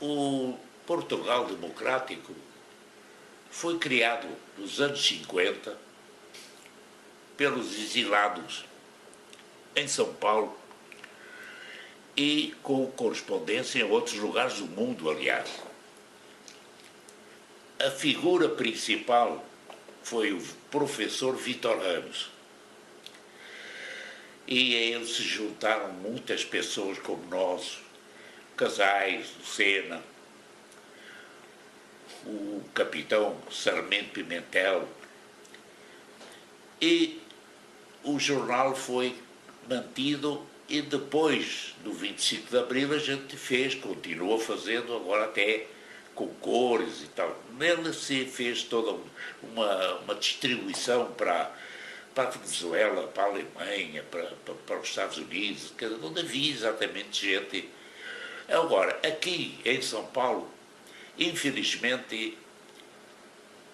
O Portugal Democrático foi criado nos anos 50 pelos exilados em São Paulo e com correspondência em outros lugares do mundo, aliás. A figura principal foi o professor Vítor Ramos. E a ele se juntaram muitas pessoas como nós, Casais, Lucena, o capitão Sarmento Pimentel, e o jornal foi mantido e depois do 25 de Abril a gente continua fazendo, agora até com cores e tal. Nele se fez toda uma distribuição para a Venezuela, para a Alemanha, para os Estados Unidos, onde havia exatamente gente. Agora, aqui em São Paulo, infelizmente,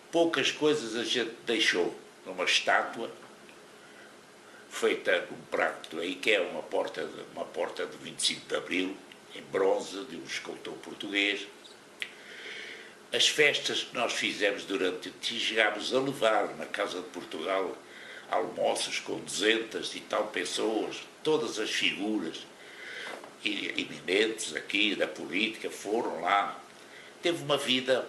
poucas coisas a gente deixou. Uma estátua feita num prato aí, que é uma porta do 25 de Abril, em bronze, de um escultor português. As festas que nós fizemos chegámos a levar na Casa de Portugal almoços com 200 e tal pessoas, todas as figuras eminentes aqui da política foram lá. Teve uma vida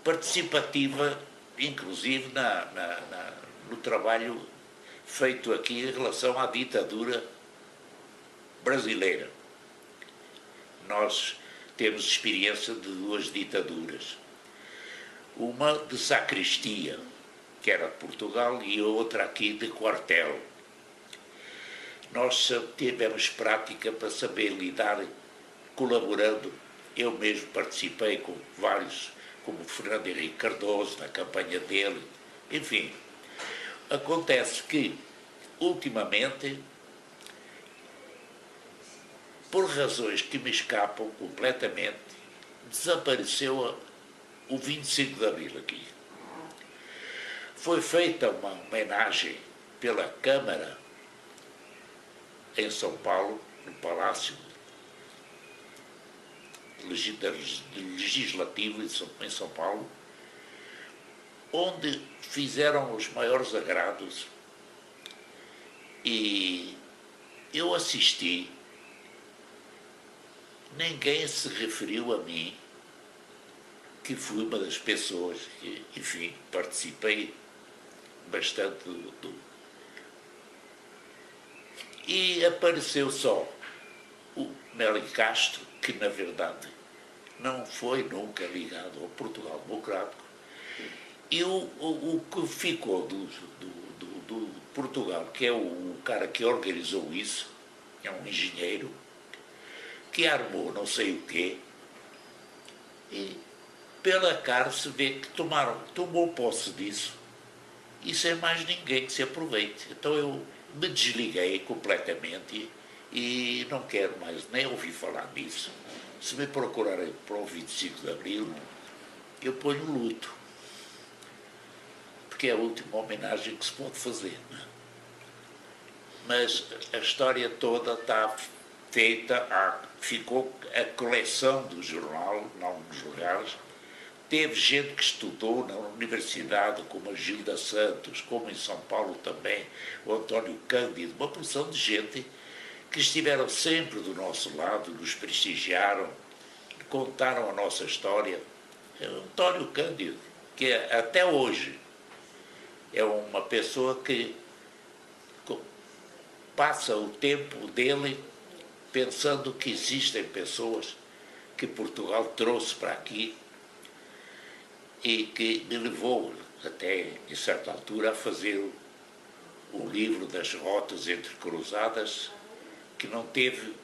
participativa, inclusive no trabalho feito aqui em relação à ditadura brasileira. Nós temos experiência de duas ditaduras. Uma de sacristia, que era de Portugal, e outra aqui de quartel. Nós tivemos prática para saber lidar, colaborando. Eu mesmo participei com vários, como Fernando Henrique Cardoso, na campanha dele. Enfim, acontece que, ultimamente, por razões que me escapam completamente, desapareceu o 25 de Abril aqui. Foi feita uma homenagem pela Câmara em São Paulo, no Palácio Legislativo em São Paulo, onde fizeram os maiores agrados, e eu assisti. Ninguém se referiu a mim, que fui uma das pessoas que, enfim, participei bastante E apareceu só o Meli Castro, que na verdade não foi nunca ligado ao Portugal Democrático, e o que ficou do Portugal, que é o cara que organizou isso, é um engenheiro, que armou não sei o quê, e pela cara se vê que tomou posse disso, e sem mais ninguém que se aproveite. Então eu me desliguei completamente e não quero mais nem ouvir falar nisso. Se me procurarem para o 25 de Abril, eu ponho luto, porque é a última homenagem que se pode fazer. Mas a história toda está feita, ficou a coleção do jornal, em alguns lugares. Teve gente que estudou na universidade, como a Gilda Santos, como em São Paulo também, o António Cândido, uma porção de gente que estiveram sempre do nosso lado, nos prestigiaram, contaram a nossa história. O António Cândido, que até hoje é uma pessoa que passa o tempo dele pensando que existem pessoas que Portugal trouxe para aqui e que me levou até, em certa altura, a fazer o livro das rotas entrecruzadas, que não teve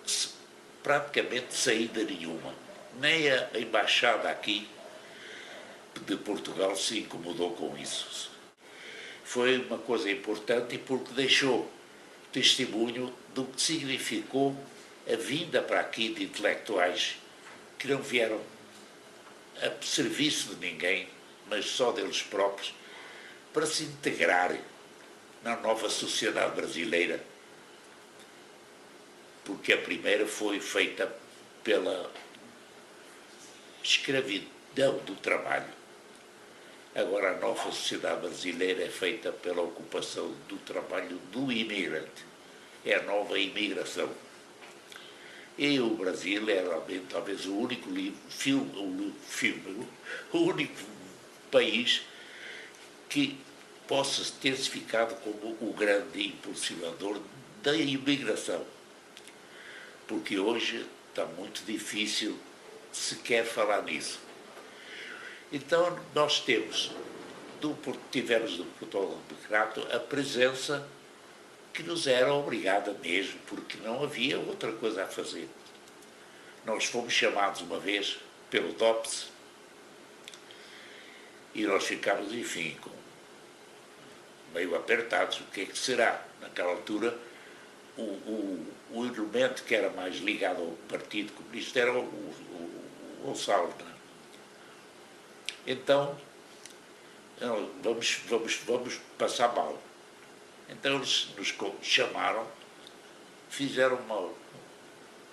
praticamente saída nenhuma. Nem a embaixada aqui de Portugal se incomodou com isso. Foi uma coisa importante porque deixou testemunho do que significou a vinda para aqui de intelectuais que não vieram a serviço de ninguém, mas só deles próprios, para se integrarem na nova sociedade brasileira, porque a primeira foi feita pela escravidão do trabalho. Agora a nova sociedade brasileira é feita pela ocupação do trabalho do imigrante. É a nova imigração. E o Brasil é realmente talvez o único o único país que possa ter-se ficado como o grande impulsionador da imigração. Porque hoje está muito difícil sequer falar nisso. Então nós tivemos do Portugal Democrático a presença que nos era obrigada mesmo, porque não havia outra coisa a fazer. Nós fomos chamados uma vez pelo DOPS e nós ficámos, enfim, meio apertados. O que é que será? Naquela altura, o elemento que era mais ligado ao Partido Comunista era o Gonçalves. Então, vamos passar mal. Então eles nos chamaram, fizeram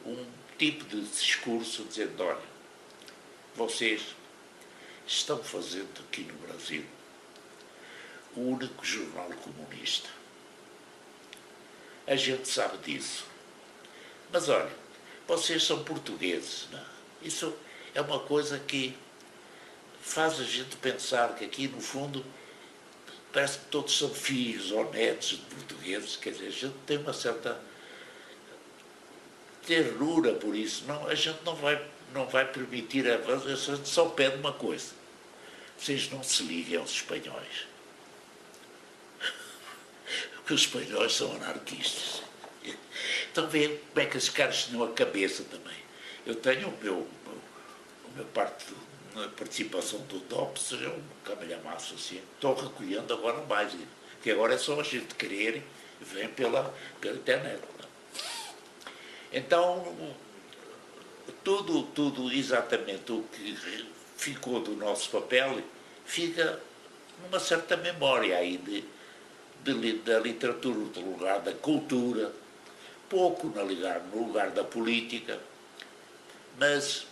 um tipo de discurso dizendo, olha, vocês estão fazendo aqui no Brasil o único jornal comunista. A gente sabe disso. Mas olha, vocês são portugueses, não? Isso é uma coisa que faz a gente pensar que aqui, no fundo, parece que todos são filhos ou netos de portugueses. Quer dizer, a gente tem uma certa ternura por isso. Não, a gente não vai permitir avanço, a gente só pede uma coisa. Vocês não se liguem aos espanhóis. Porque os espanhóis são anarquistas. Então veem como é que esses caras tinham a cabeça também. Eu tenho o meu parte na participação do DOPS, é um camalhamaço assim. Estou recolhendo agora mais, que agora é só a gente querer e vem pela internet. Então, tudo exatamente o que ficou do nosso papel fica numa certa memória aí da literatura, no lugar da cultura, pouco no lugar da política, mas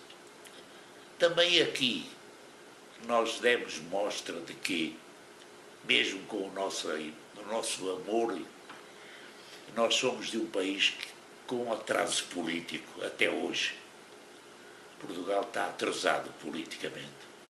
também aqui nós demos mostra de que, mesmo com o nosso amor, nós somos de um país com atraso político até hoje. Portugal está atrasado politicamente.